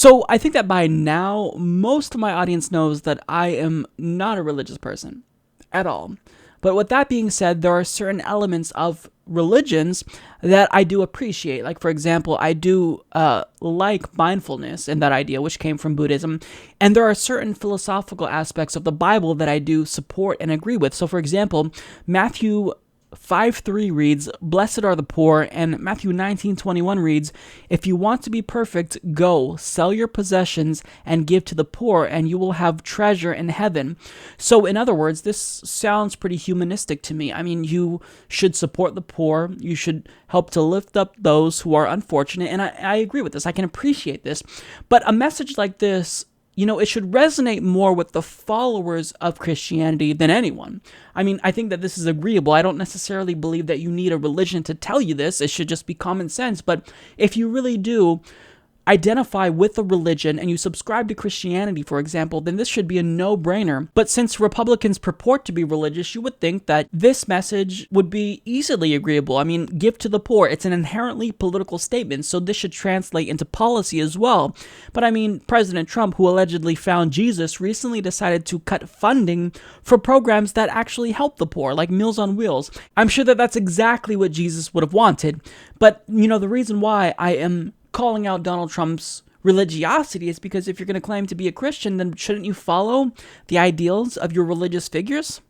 So I think that by now, most of my audience knows that I am not a religious person at all. But with that being said, there are certain elements of religions that I do appreciate. Like, for example, I do like mindfulness and that idea, which came from Buddhism. And there are certain philosophical aspects of the Bible that I do support and agree with. So, for example, Matthew 5:3 reads, "Blessed are the poor," and Matthew 19:21 reads, "If you want to be perfect, go, sell your possessions and give to the poor, and you will have treasure in heaven." So, in other words, this sounds pretty humanistic to me. I mean, you should support the poor, you should help to lift up those who are unfortunate, and I agree with this. I can appreciate this. But a message like this, it should resonate more with the followers of Christianity than anyone. I mean, I think that this is agreeable. I don't necessarily believe that you need a religion to tell you this. It should just be common sense. But if you really do identify with a religion and you subscribe to Christianity, for example, then this should be a no-brainer. But since Republicans purport to be religious, you would think that this message would be easily agreeable. I mean, give to the poor. It's an inherently political statement, so this should translate into policy as well. But I mean, President Trump, who allegedly found Jesus, recently decided to cut funding for programs that actually help the poor, like Meals on Wheels. I'm sure that that's exactly what Jesus would have wanted. But, the reason why I am calling out Donald Trump's religiosity is because if you're going to claim to be a Christian, then shouldn't you follow the ideals of your religious figures?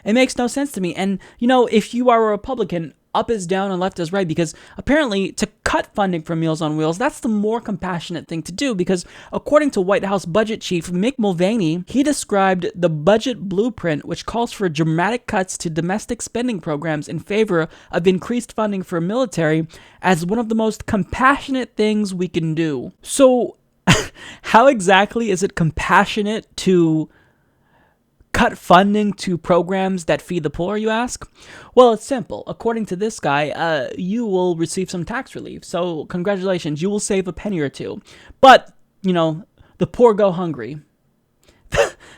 It makes no sense to me. And, if you are a Republican, up is down and left is right, because apparently to cut funding for Meals on Wheels, that's the more compassionate thing to do, because according to White House budget chief Mick Mulvaney, he described the budget blueprint, which calls for dramatic cuts to domestic spending programs in favor of increased funding for military, as one of the most compassionate things we can do. So how exactly is it compassionate to cut funding to programs that feed the poor, you ask? Well, it's simple. According to this guy, you will receive some tax relief. So congratulations, you will save a penny or two. But, the poor go hungry.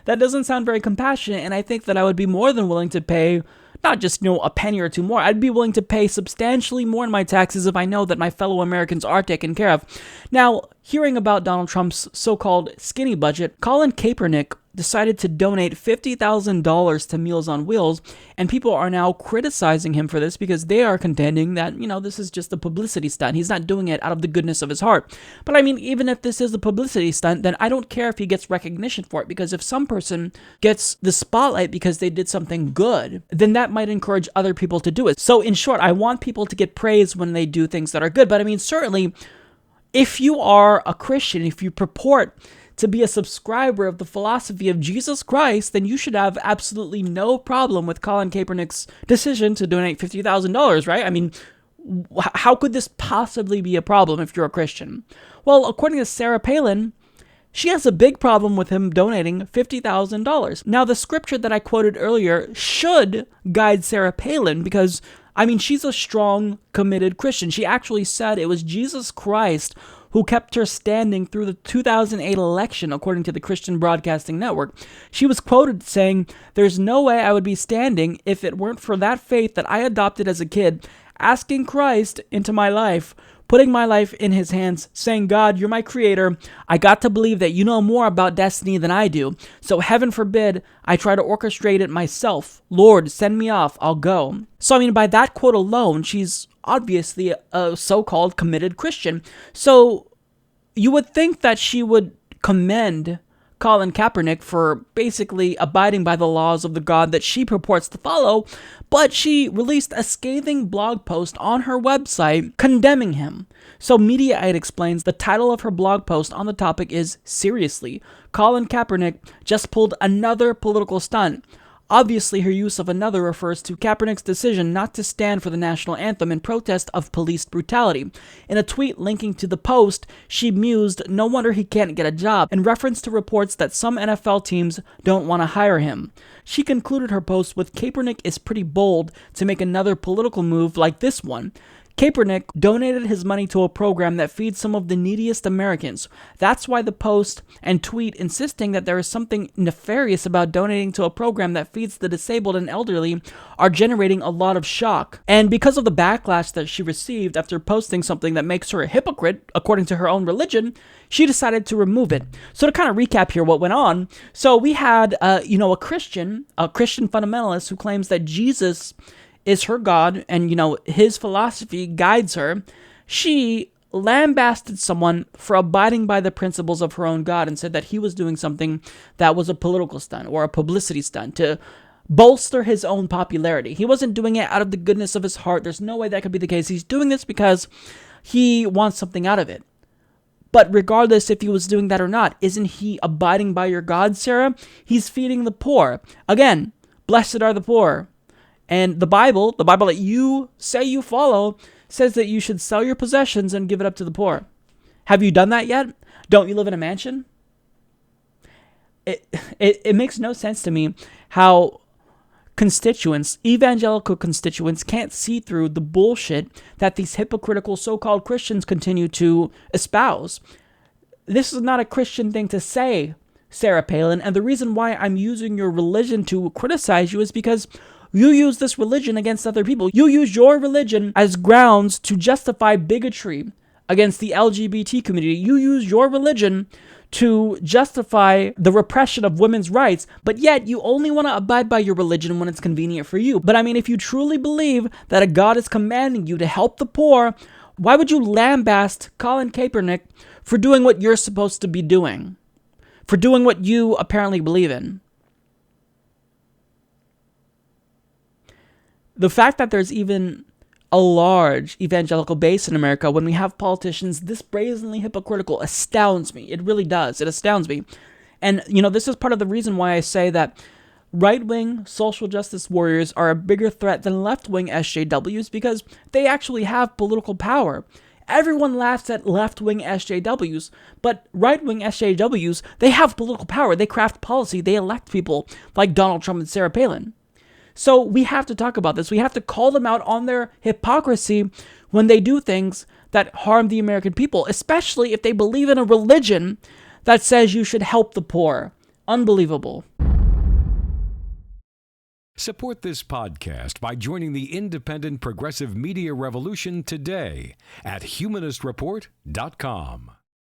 That doesn't sound very compassionate, and I think that I would be more than willing to pay not just, a penny or two more. I'd be willing to pay substantially more in my taxes if I know that my fellow Americans are taken care of. Now, hearing about Donald Trump's so-called skinny budget, Colin Kaepernick decided to donate $50,000 to Meals on Wheels, and people are now criticizing him for this because they are contending that, this is just a publicity stunt. He's not doing it out of the goodness of his heart. But I mean, even if this is a publicity stunt, then I don't care if he gets recognition for it, because if some person gets the spotlight because they did something good, then that might encourage other people to do it. So in short, I want people to get praise when they do things that are good. But I mean, certainly, if you are a Christian, if you purport to be a subscriber of the philosophy of Jesus Christ, then you should have absolutely no problem with Colin Kaepernick's decision to donate $50,000, right? I mean, how could this possibly be a problem if you're a Christian? Well, according to Sarah Palin, she has a big problem with him donating $50,000. Now, the scripture that I quoted earlier should guide Sarah Palin, because she's a strong, committed Christian. She actually said it was Jesus Christ who kept her standing through the 2008 election, according to the Christian Broadcasting Network. She was quoted saying, "There's no way I would be standing if it weren't for that faith that I adopted as a kid, asking Christ into my life, putting my life in his hands, saying, 'God, you're my creator. I got to believe that you know more about destiny than I do. So heaven forbid I try to orchestrate it myself. Lord, send me off. I'll go.'" So, by that quote alone, she's obviously a so-called committed Christian. So you would think that she would commend Colin Kaepernick for basically abiding by the laws of the God that she purports to follow, but she released a scathing blog post on her website condemning him. So Mediaite explains the title of her blog post on the topic is, "Seriously, Colin Kaepernick just pulled another political stunt." Obviously, her use of another refers to Kaepernick's decision not to stand for the national anthem in protest of police brutality. In a tweet linking to the post, she mused, "No wonder he can't get a job," in reference to reports that some NFL teams don't want to hire him. She concluded her post with, "Kaepernick is pretty bold to make another political move like this one. Kaepernick donated his money to a program that feeds some of the neediest Americans. That's why the post and tweet insisting that there is something nefarious about donating to a program that feeds the disabled and elderly are generating a lot of shock. And because of the backlash that she received after posting something that makes her a hypocrite, according to her own religion, she decided to remove it. So to kind of recap here what went on, so we had a Christian fundamentalist who claims that Jesus is her God, and his philosophy guides her. She lambasted someone for abiding by the principles of her own God and said that he was doing something that was a political stunt or a publicity stunt to bolster his own popularity. He wasn't doing it out of the goodness of his heart. There's no way that could be the case. He's doing this because he wants something out of it. But regardless if he was doing that or not, isn't he abiding by your God, Sarah? He's feeding the poor. Again, blessed are the poor. And the Bible that you say you follow, says that you should sell your possessions and give it up to the poor. Have you done that yet? Don't you live in a mansion? It makes no sense to me how evangelical constituents can't see through the bullshit that these hypocritical so-called Christians continue to espouse. This is not a Christian thing to say, Sarah Palin, and the reason why I'm using your religion to criticize you is because you use this religion against other people. You use your religion as grounds to justify bigotry against the LGBT community. You use your religion to justify the repression of women's rights, but yet you only want to abide by your religion when it's convenient for you. But I mean, if you truly believe that a God is commanding you to help the poor, why would you lambaste Colin Kaepernick for doing what you're supposed to be doing? For doing what you apparently believe in? The fact that there's even a large evangelical base in America when we have politicians this brazenly hypocritical astounds me. It really does. It astounds me. And, this is part of the reason why I say that right-wing social justice warriors are a bigger threat than left-wing SJWs because they actually have political power. Everyone laughs at left-wing SJWs, but right-wing SJWs, they have political power. They craft policy. They elect people like Donald Trump and Sarah Palin. So we have to talk about this. We have to call them out on their hypocrisy when they do things that harm the American people, especially if they believe in a religion that says you should help the poor. Unbelievable. Support this podcast by joining the independent progressive media revolution today at humanistreport.com.